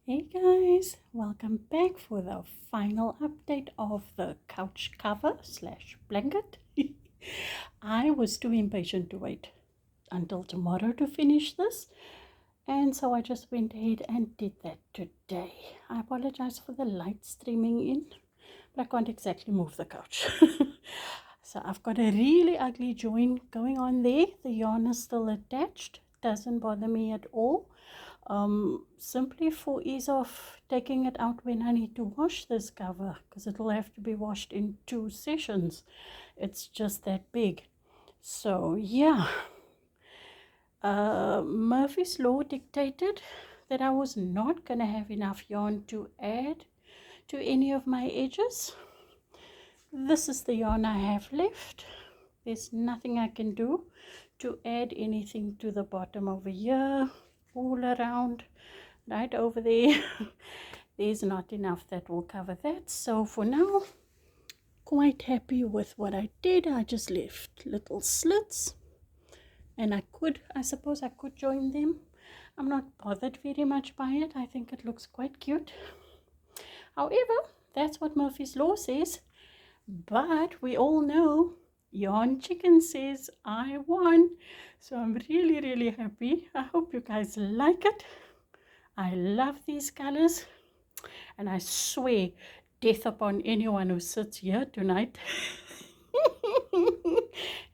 Hey guys, welcome back for the final update of the couch cover slash blanket. I was too impatient to wait until tomorrow to finish this, and so I just went ahead and did that today. I apologize for the light streaming in, but I can't exactly move the couch. So I've got a really ugly joint going on there. The yarn is still attached, doesn't bother me at all. Simply for ease of taking it out when I need to wash this cover, because it will have to be washed in 2 sessions. It's just that big. So yeah, Murphy's Law dictated that I was not going to have enough yarn to add to any of my edges. This is the yarn I have left. There's nothing I can do to add anything to the bottom over here, all around, right over there. There's not enough that will cover that. So for now, quite happy with what I did. I just left little slits, and I suppose I could join them. I'm not bothered very much by it. I think it looks quite cute. However, that's what Murphy's Law says. But we all know Yarn Chicken says I won. So I'm really happy. I hope you guys like it. I love these colors. And I swear death upon anyone who sits here tonight.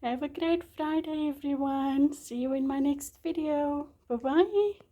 Have a great Friday, everyone. See you in my next video. Bye-bye.